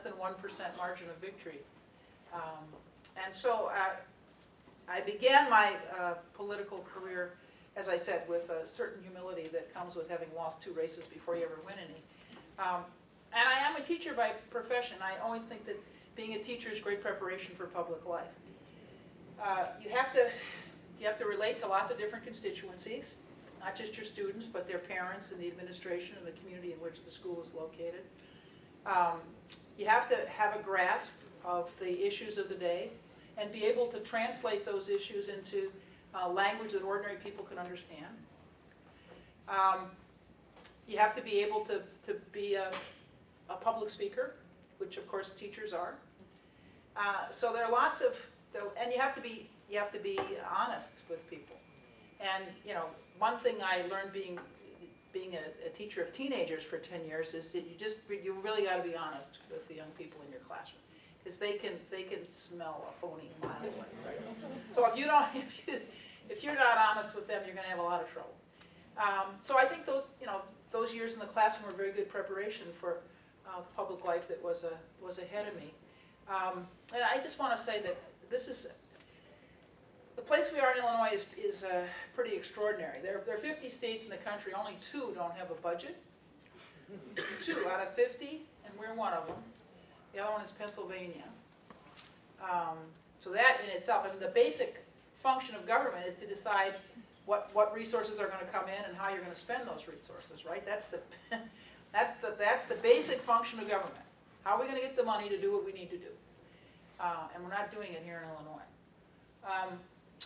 less than 1% margin of victory. And so I began my political career, as I said, with a certain humility that comes with having lost 2 races before you ever win any. And I am a teacher by profession. I always think that being a teacher is great preparation for public life. You have to relate to lots of different constituencies, not just your students, but their parents and the administration and the community in which the school is located. You have to have a grasp of the issues of the day and be able to translate those issues into language that ordinary people can understand. You have to be able to be a public speaker, which of course teachers are. So there are lots of, and you have to be honest with people. And you know, one thing I learned being a teacher of teenagers for 10 years is that you really got to be honest with the young people in your classroom, because they can smell a phony mile away, right? So if you're not honest with them, you're going to have a lot of trouble. So I think those years in the classroom were very good preparation for public life that was ahead of me. And I just want to say that the place we are in Illinois is pretty extraordinary. There are 50 states in the country, only 2 don't have a budget. 2 out of 50, and we're one of them. The other one is Pennsylvania. So that in itself, I mean, the basic function of government is to decide what resources are going to come in and how you're going to spend those resources, right? That's the basic function of government. How are we going to get the money to do what we need to do? And we're not doing it here in Illinois.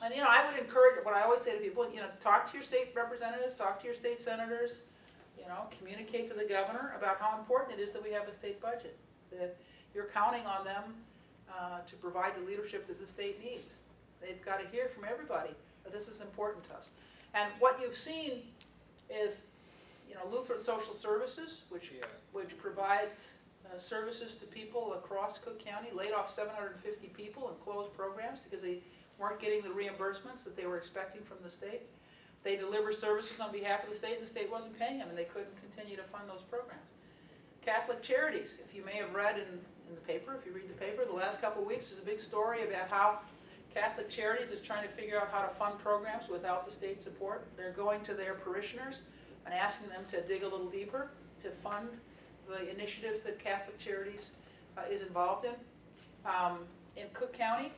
And you know, I would encourage, what I always say to people, you know, talk to your state representatives, talk to your state senators, you know, communicate to the governor about how important it is that we have a state budget, that you're counting on them to provide the leadership that the state needs. They've got to hear from everybody that this is important to us. And what you've seen is, you know, Lutheran Social Services, which provides services to people across Cook County, laid off 750 people and closed programs because they weren't getting the reimbursements that they were expecting from the state. They deliver services on behalf of the state, and the state wasn't paying them, and they couldn't continue to fund those programs. Catholic Charities, if you may have read in the paper, if you read the paper, the last couple of weeks there's a big story about how Catholic Charities is trying to figure out how to fund programs without the state support. They're going to their parishioners and asking them to dig a little deeper to fund the initiatives that Catholic Charities is involved in. In Cook County,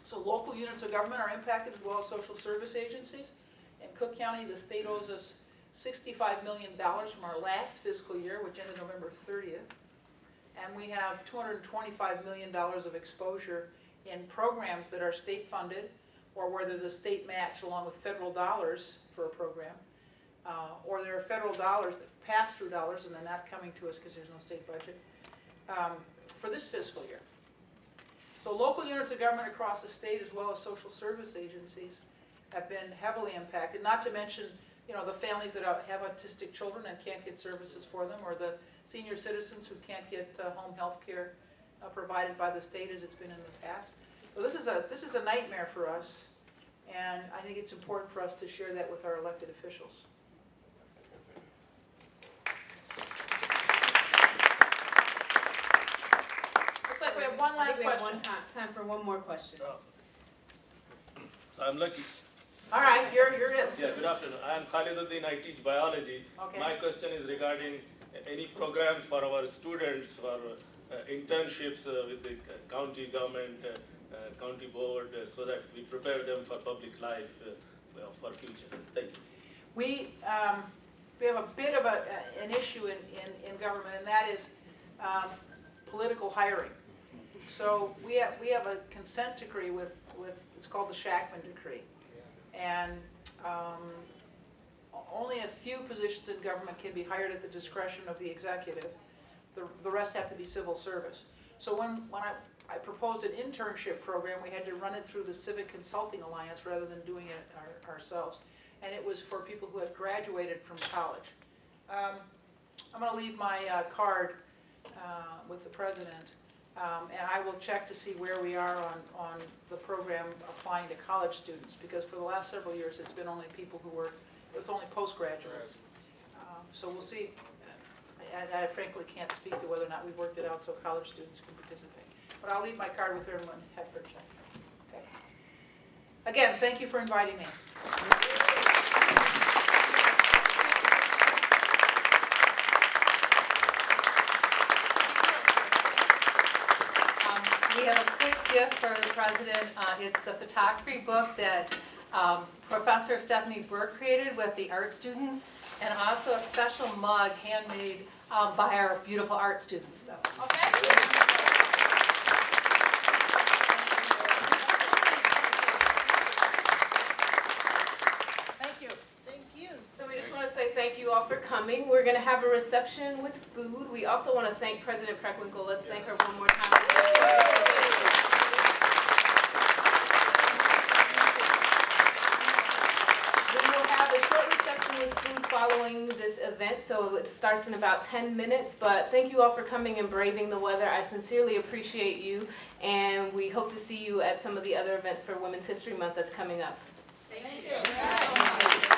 so local units of government are impacted as well as social service agencies. In Cook County, the state owes us $65 million from our last fiscal year, which ended November 30th. And we have $225 million of exposure in programs that are state funded, or where there's a state match along with federal dollars for a program. Or there are federal dollars, that pass-through dollars, and they're not coming to us because there's no state budget, for this fiscal year. So local units of government across the state, as well as social service agencies, have been heavily impacted, not to mention, you know, the families that have autistic children and can't get services for them, or the senior citizens who can't get home health care provided by the state as it's been in the past. So this is a nightmare for us, and I think it's important for us to share that with our elected officials. Looks like we have one last question. We have time for one more question. So I'm lucky. All right, you're it. Yeah, good afternoon. I am Khaliduddin. I teach biology. Okay. My question is regarding any programs for our students for internships with the county government, county board, so that we prepare them for public life for future. Thank you. We have a bit of an issue in government, and that is political hiring. So we have a consent decree with it's called the Shackman Decree, and only a few positions in government can be hired at the discretion of the executive. The rest have to be civil service. So when I proposed an internship program, we had to run it through the Civic Consulting Alliance rather than doing it ourselves. And it was for people who had graduated from college. I'm going to leave my card with the president, and I will check to see where we are on the program applying to college students, because for the last several years it's been only people who were, it was only postgraduates. So we'll see. I frankly can't speak to whether or not we worked it out so college students can participate. But I'll leave my card with everyone at her check. Okay. Again, thank you for inviting me. We have a quick gift for the president. It's the photography book that Professor Stephanie Burke created with the art students, and also a special mug handmade by our beautiful art students. So, okay? Thank you. Thank you. So we just want to say thank you all for coming. We're going to have a reception with food. We also want to thank President Preckwinkle. Let's thank her one more time. We will have a short reception with food following this event, so it starts in about 10 minutes. But thank you all for coming and braving the weather. I sincerely appreciate you, and we hope to see you at some of the other events for Women's History Month that's coming up. Thank you.